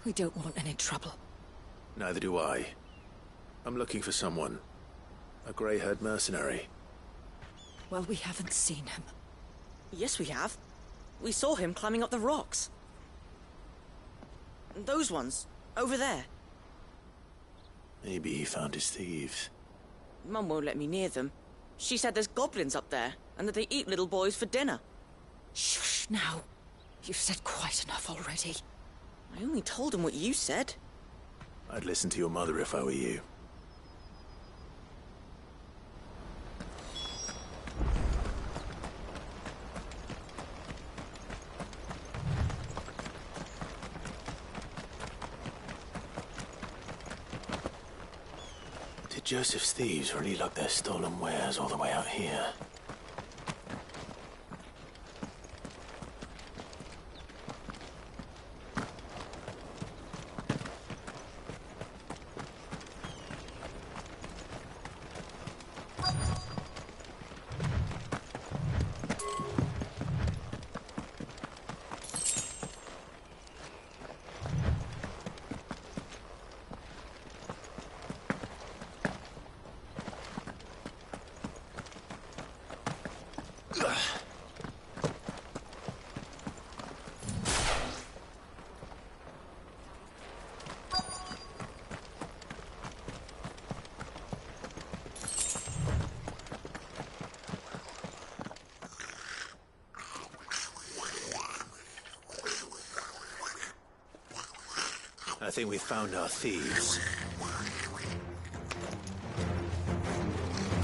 We don't want any trouble. Neither do I. I'm looking for someone. A grey-haired mercenary. Well, we haven't seen him. Yes, we have. We saw him climbing up the rocks. Those ones, over there. Maybe he found his thieves. Mum won't let me near them. She said there's goblins up there, and that they eat little boys for dinner. Shush now. You've said quite enough already. I only told him what you said. I'd listen to your mother if I were you. Did Joseph's thieves really lug their stolen wares all the way out here? I think we found our thieves.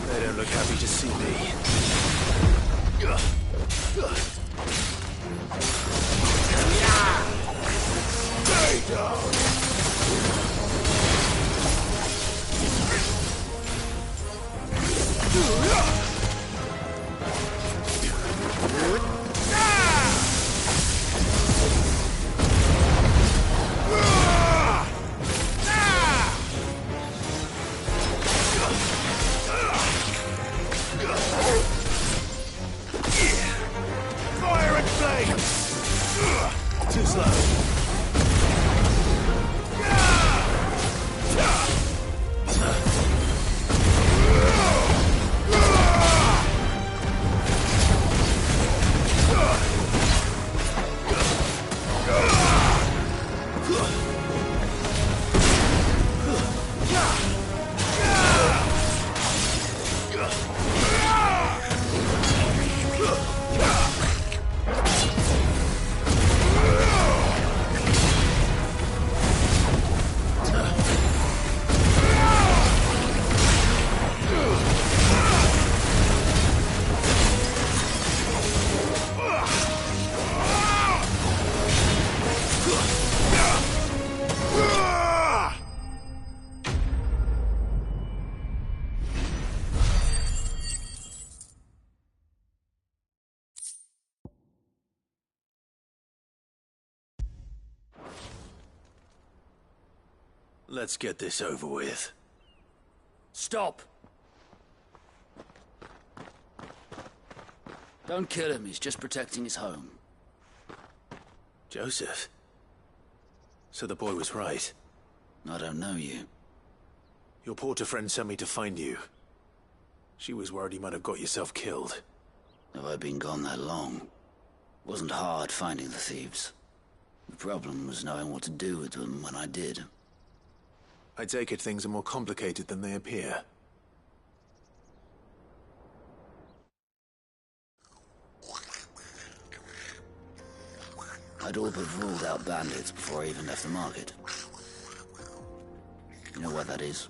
They don't look happy to see me. Stay down! Too slow. Let's get this over with. Stop! Don't kill him, he's just protecting his home. Joseph? So the boy was right. I don't know you. Your porter friend sent me to find you. She was worried you might have got yourself killed. Have I been gone that long? Wasn't hard finding the thieves. The problem was knowing what to do with them when I did. I take it things are more complicated than they appear. I'd all but ruled out bandits before I even left the market. You know why that is?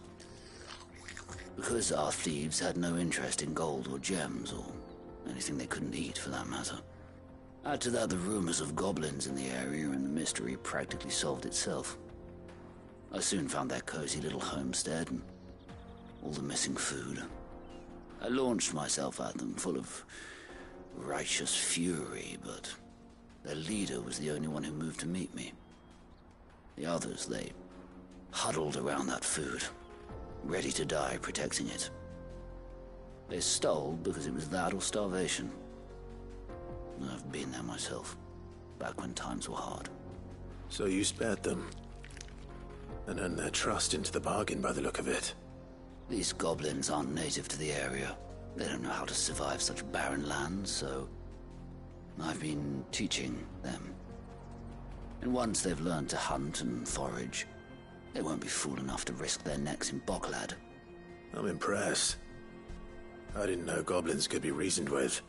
Because our thieves had no interest in gold or gems, or anything they couldn't eat for that matter. Add to that the rumors of goblins in the area, and the mystery practically solved itself. I soon found their cozy little homestead and all the missing food. I launched myself at them, full of righteous fury, but their leader was the only one who moved to meet me. The others, they huddled around that food, ready to die protecting it. They stole because it was that or starvation. I've been there myself, back when times were hard. So you spared them? And earn their trust into the bargain by the look of it. These goblins aren't native to the area. They don't know how to survive such barren lands, so I've been teaching them. And once they've learned to hunt and forage, they won't be fool enough to risk their necks in Bocklad. I'm impressed. I didn't know goblins could be reasoned with.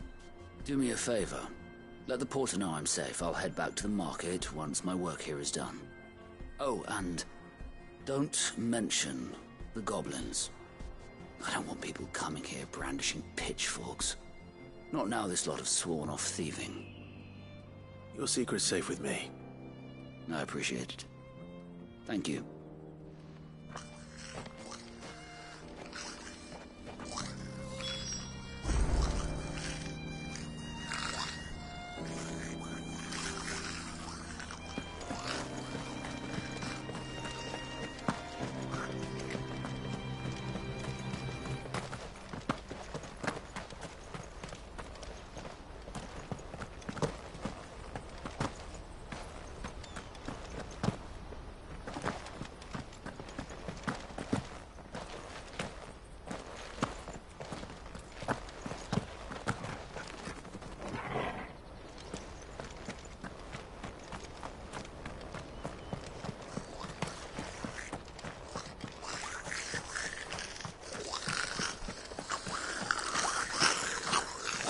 Do me a favor. Let the porter know I'm safe. I'll head back to the market once my work here is done. Oh, and don't mention the goblins. I don't want people coming here brandishing pitchforks. Not now this lot have sworn off thieving. Your secret's safe with me. I appreciate it. Thank you.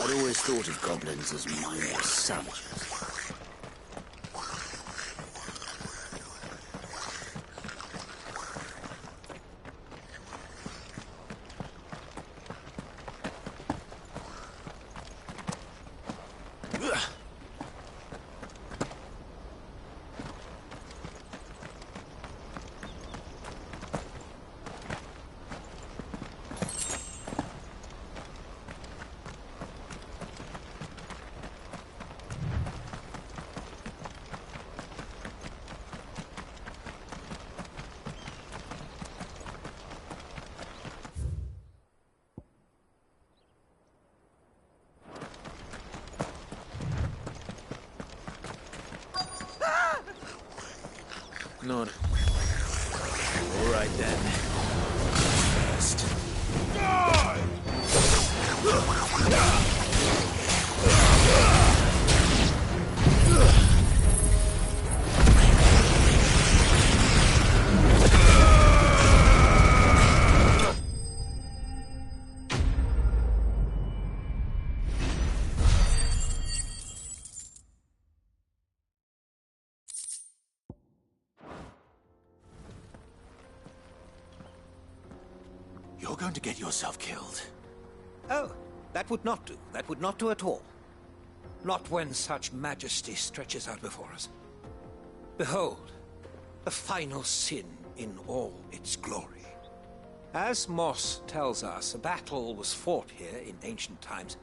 I'd always thought of goblins as mindless savages. Not. All right then. First. You're going to get yourself killed. Oh, that would not do. That would not do at all. Not when such majesty stretches out before us. Behold, the final sin in all its glory. As Moss tells us, a battle was fought here in ancient times.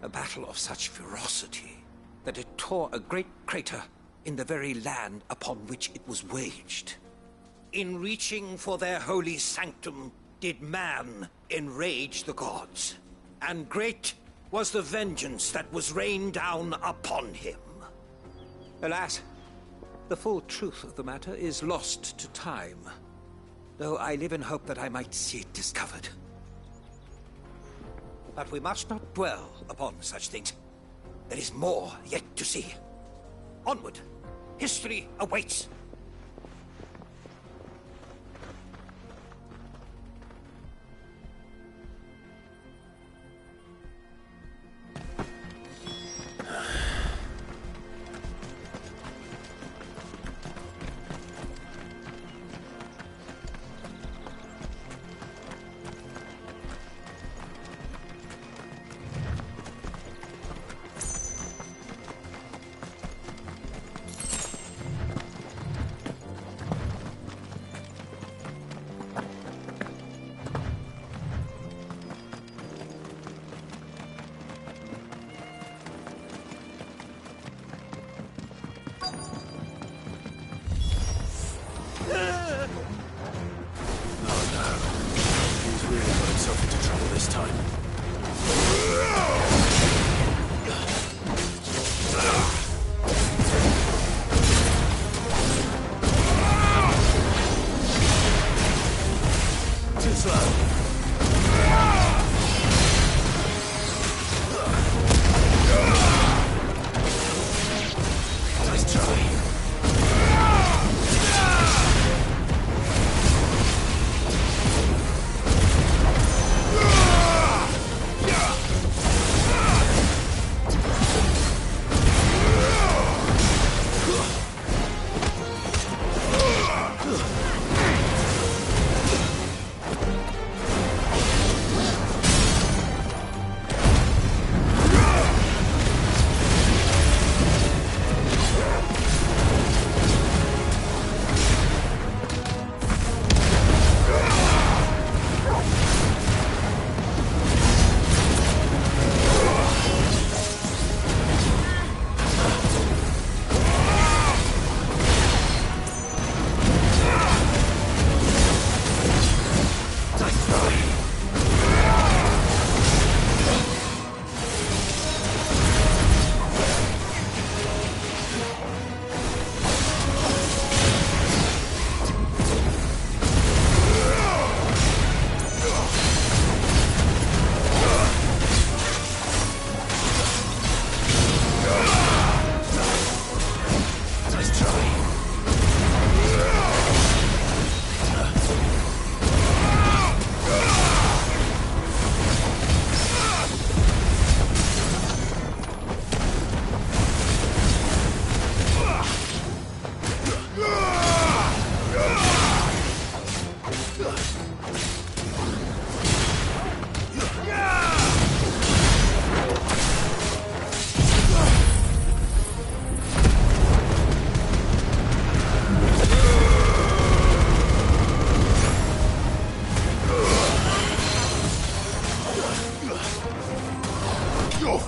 A battle of such ferocity that it tore a great crater in the very land upon which it was waged. In reaching for their holy sanctum, did man enrage the gods, and great was the vengeance that was rained down upon him. Alas, the full truth of the matter is lost to time, though I live in hope that I might see it discovered. But we must not dwell upon such things. There is more yet to see. Onward! History awaits!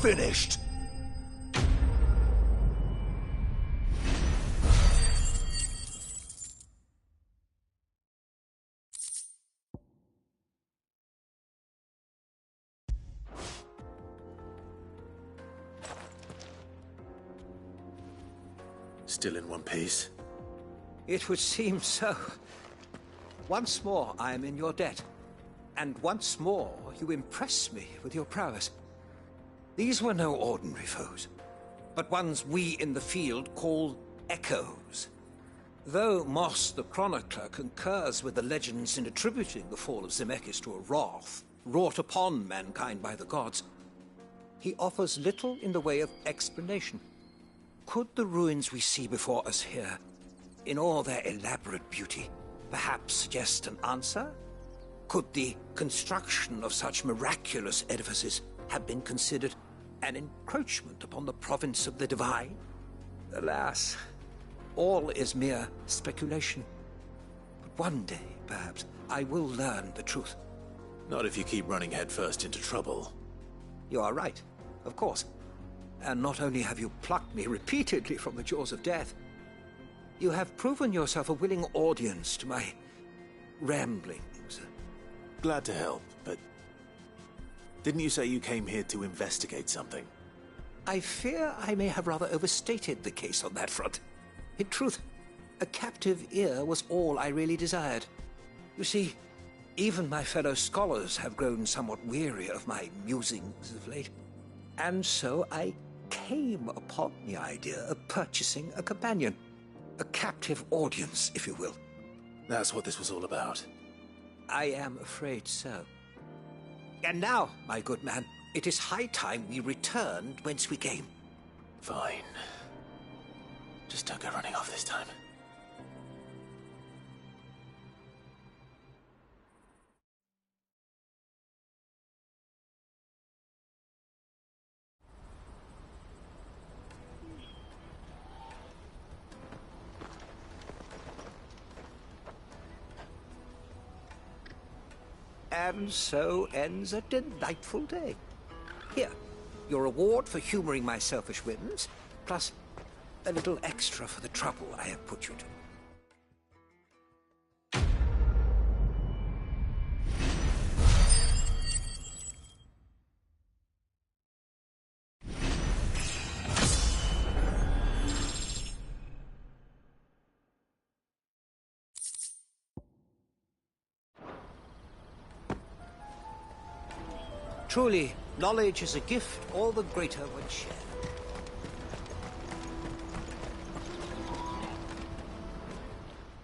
finished. Still in one piece? It would seem so. Once more I am in your debt. And once more you impress me with your prowess. These were no ordinary foes, but ones we in the field call echoes. Though Moss the Chronicler concurs with the legends in attributing the fall of Zemeckis to a wrath wrought upon mankind by the gods, he offers little in the way of explanation. Could the ruins we see before us here, in all their elaborate beauty, perhaps suggest an answer? Could the construction of such miraculous edifices have been considered an encroachment upon the province of the divine? Alas, all is mere speculation. But one day, perhaps, I will learn the truth. Not if you keep running headfirst into trouble. You are right, of course. And not only have you plucked me repeatedly from the jaws of death, you have proven yourself a willing audience to my ramblings. Glad to help, but didn't you say you came here to investigate something? I fear I may have rather overstated the case on that front. In truth, a captive ear was all I really desired. You see, even my fellow scholars have grown somewhat weary of my musings of late. And so I came upon the idea of purchasing a companion. A captive audience, if you will. That's what this was all about. I am afraid so. And now, my good man, it is high time we returned whence we came. Fine. Just don't go running off this time. And so ends a delightful day. Here, your reward for humoring my selfish whims, plus a little extra for the trouble I have put you to. Truly, knowledge is a gift all the greater when shared.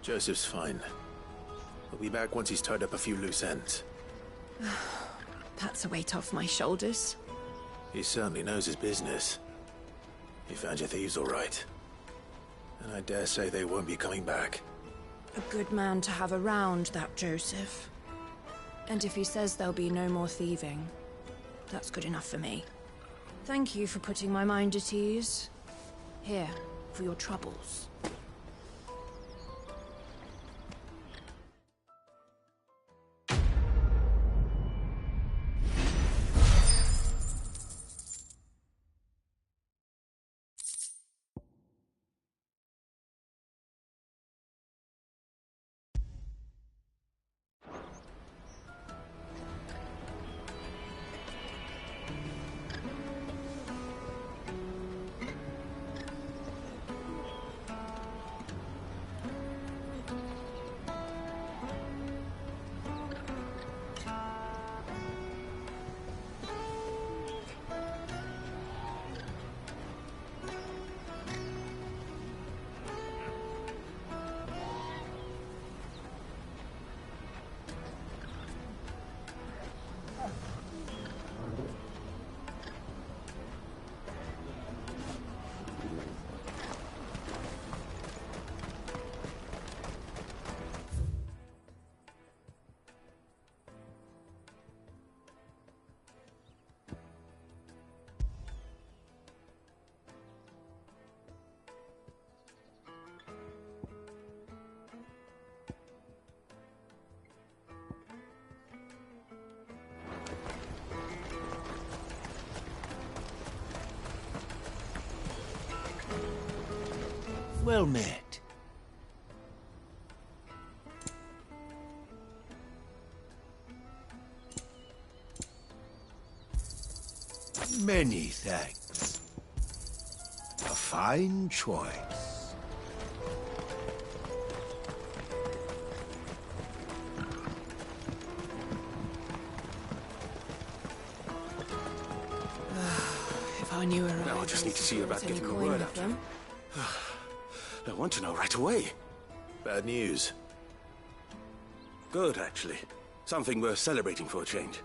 Joseph's fine. He'll be back once he's tied up a few loose ends. That's a weight off my shoulders. He certainly knows his business. He found your thieves all right. And I dare say they won't be coming back. A good man to have around, that Joseph. And if he says there'll be no more thieving, that's good enough for me. Thank you for putting my mind at ease. Here, for your troubles. Well met. Many thanks. A fine choice. If I knew where Now I just need to see about getting the word out. I want to know right away. Bad news. Good, actually. Something worth celebrating for a change.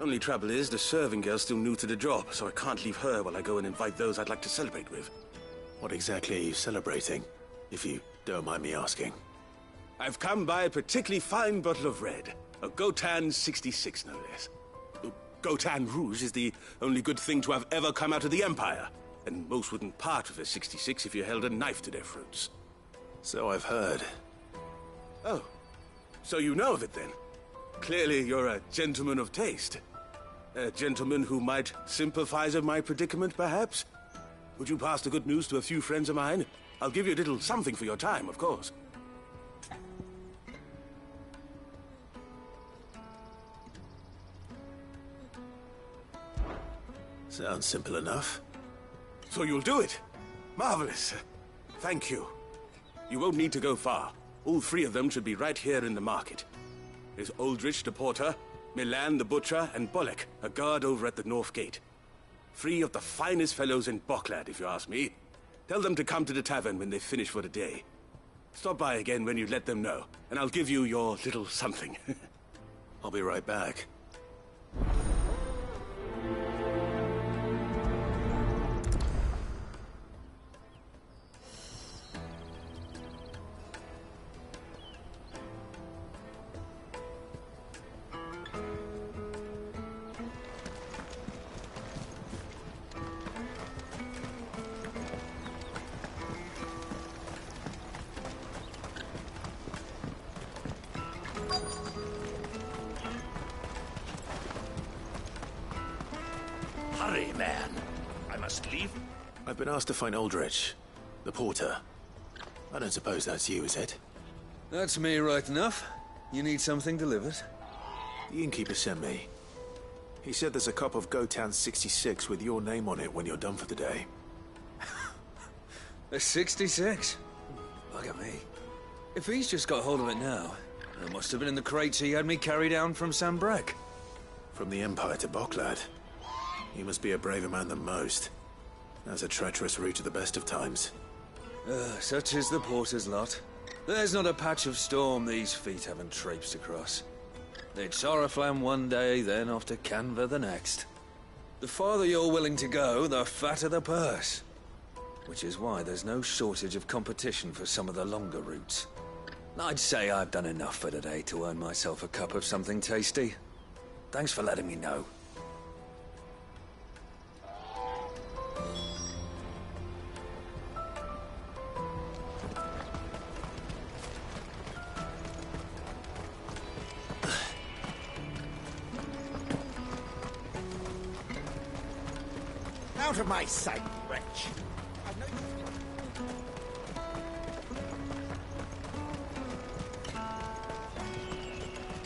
Only trouble is, the serving girl's still new to the job, so I can't leave her while I go and invite those I'd like to celebrate with. What exactly are you celebrating, if you don't mind me asking? I've come by a particularly fine bottle of red. A Gotan 66, no less. Gotan Rouge is the only good thing to have ever come out of the Empire, and most wouldn't part with a 66 if you held a knife to their throats. So I've heard. Oh, so you know of it then? Clearly you're a gentleman of taste. A gentleman who might sympathize with my predicament, perhaps? Would you pass the good news to a few friends of mine? I'll give you a little something for your time, of course. Sounds simple enough. So you'll do it? Marvelous. Thank you. You won't need to go far. All three of them should be right here in the market. There's Aldrich the porter, Milan the butcher, and Bolek, a guard over at the north gate. Three of the finest fellows in Boklad, if you ask me. Tell them to come to the tavern when they finish for the day. Stop by again when you let them know, and I'll give you your little something. I'll be right back. Hurry, man. I must leave. I've been asked to find Aldrich, the porter. I don't suppose that's you, is it? That's me right enough. You need something delivered? The innkeeper sent me. He said there's a cup of Gotan 66 with your name on it when you're done for the day. A 66? Look at me. If he's just got hold of it now, it must have been in the crates he had me carry down from Sambrek. From the Empire to Boklad. He must be a braver man than most. That's a treacherous route at the best of times. Such is the porter's lot. There's not a patch of storm these feet haven't traipsed across. It's Oriflamme one day, then off to Canva the next. The farther you're willing to go, the fatter the purse. Which is why there's no shortage of competition for some of the longer routes. I'd say I've done enough for today to earn myself a cup of something tasty. Thanks for letting me know. Out of my sight, wretch. I know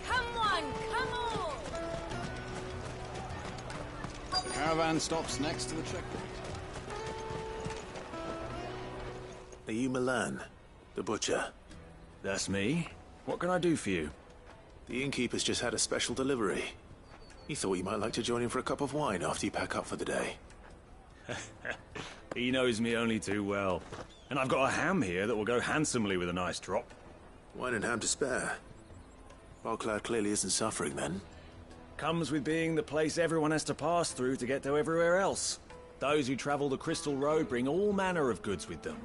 Come on, come on! The caravan stops next to the checkpoint. Are you Milan, the butcher? That's me. What can I do for you? The innkeeper's just had a special delivery. He thought you might like to join him for a cup of wine after you pack up for the day. He knows me only too well. And I've got a ham here that will go handsomely with a nice drop. Wine and ham to spare. Boklad clearly isn't suffering then. Comes with being the place everyone has to pass through to get to everywhere else. Those who travel the Crystal Road bring all manner of goods with them.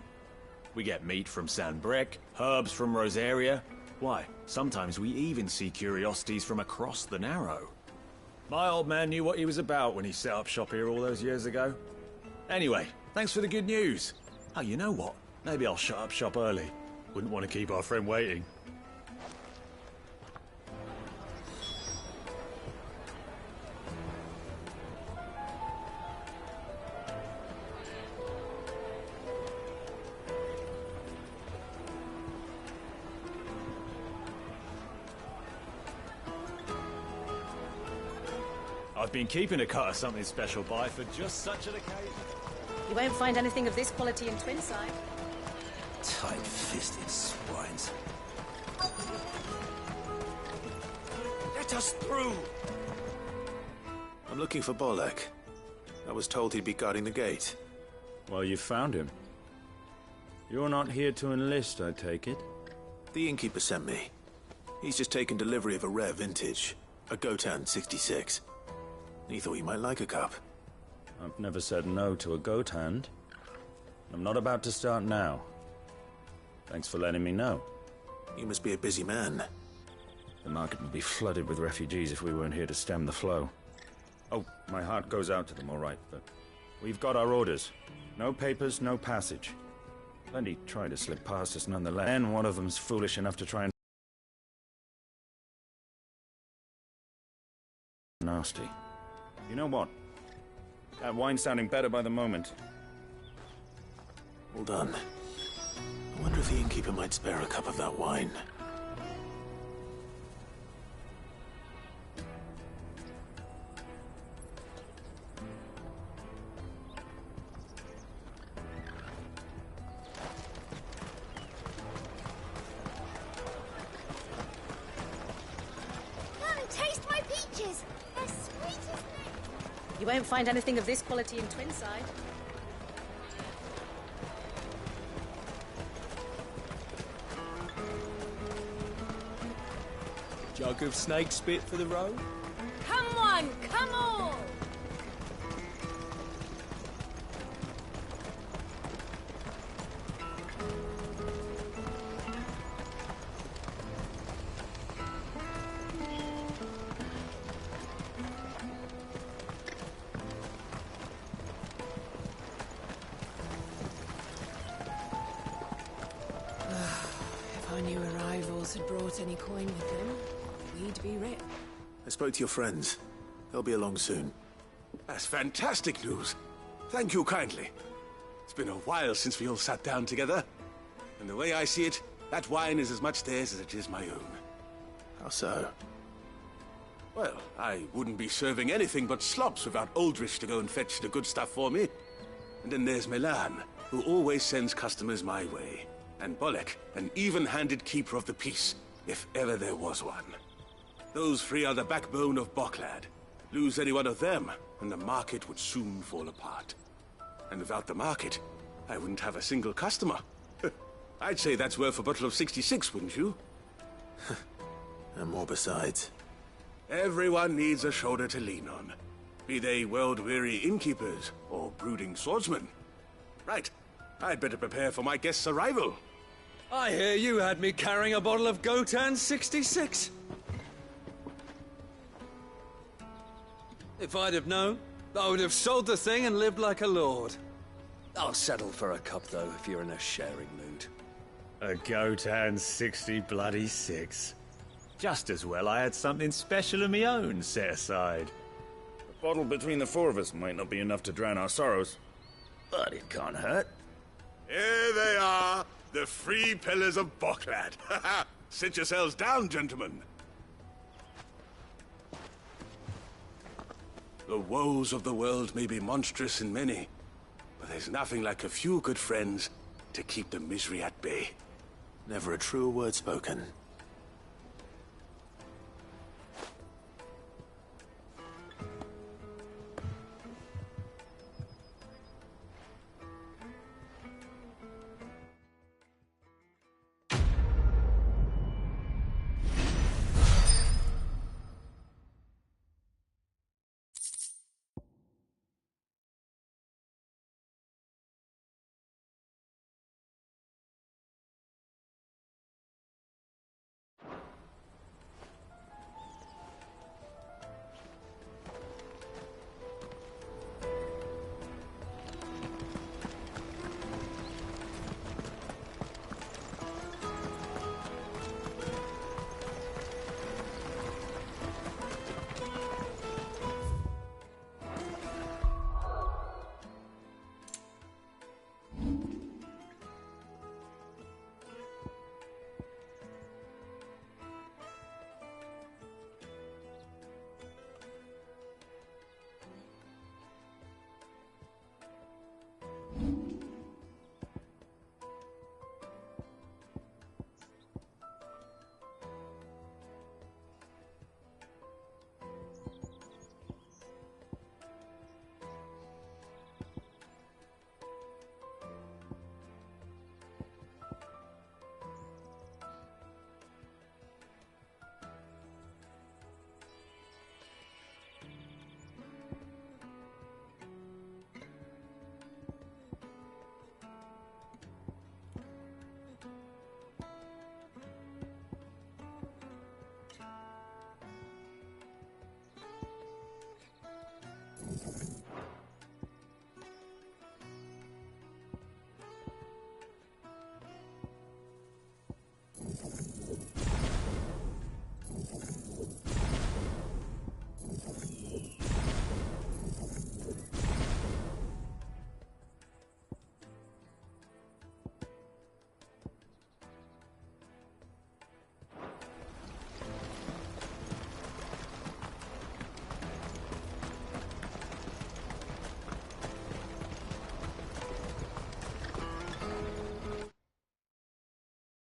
We get meat from Sanbrek, herbs from Rosaria. Why, sometimes we even see curiosities from across the Narrow. My old man knew what he was about when he set up shop here all those years ago. Anyway, thanks for the good news. Oh, you know what? Maybe I'll shut up shop early. Wouldn't want to keep our friend waiting. I've been keeping a cut of something special by for just such an occasion. You won't find anything of this quality in Twinside. Tight-fisted swines. Let us through! I'm looking for Bolek. I was told he'd be guarding the gate. Well, you found him. You're not here to enlist, I take it? The innkeeper sent me. He's just taken delivery of a rare vintage, a Gotan 66. He thought you might like a cup. I've never said no to a goat hand. I'm not about to start now. Thanks for letting me know. You must be a busy man. The market would be flooded with refugees if we weren't here to stem the flow. Oh, my heart goes out to them, all right, but we've got our orders. No papers, no passage. Plenty try to slip past us nonetheless. And one of them's foolish enough to try and... nasty. You know what? That wine's sounding better by the moment. Well done. I wonder if the innkeeper might spare a cup of that wine. Come, taste my peaches! They're sweet as milk! You won't find anything of this quality in Twinside. Jug of snake spit for the road? Come one, come all! If our new arrivals had brought any coin with them, we'd be rich. I spoke to your friends. They'll be along soon. That's fantastic news. Thank you kindly. It's been a while since we all sat down together. And the way I see it, that wine is as much theirs as it is my own. How so? Well, I wouldn't be serving anything but slops without Aldrich to go and fetch the good stuff for me. And then there's Milan, who always sends customers my way. And Bolek, an even-handed keeper of the peace, if ever there was one. Those three are the backbone of Boklad. Lose any one of them, and the market would soon fall apart. And without the market, I wouldn't have a single customer. I'd say that's worth a bottle of 66, wouldn't you? And more besides. Everyone needs a shoulder to lean on. Be they world-weary innkeepers or brooding swordsmen. Right, I'd better prepare for my guest's arrival. I hear you had me carrying a bottle of Gotan 66. If I'd have known, I would have sold the thing and lived like a lord. I'll settle for a cup, though, if you're in a sharing mood. A Gotan 60 bloody 6. Just as well I had something special of my own set aside. A bottle between the four of us might not be enough to drown our sorrows, but it can't hurt. Here they are, the three pillars of Boklad. Sit yourselves down, gentlemen. The woes of the world may be monstrous in many, but there's nothing like a few good friends to keep the misery at bay. Never a truer word spoken.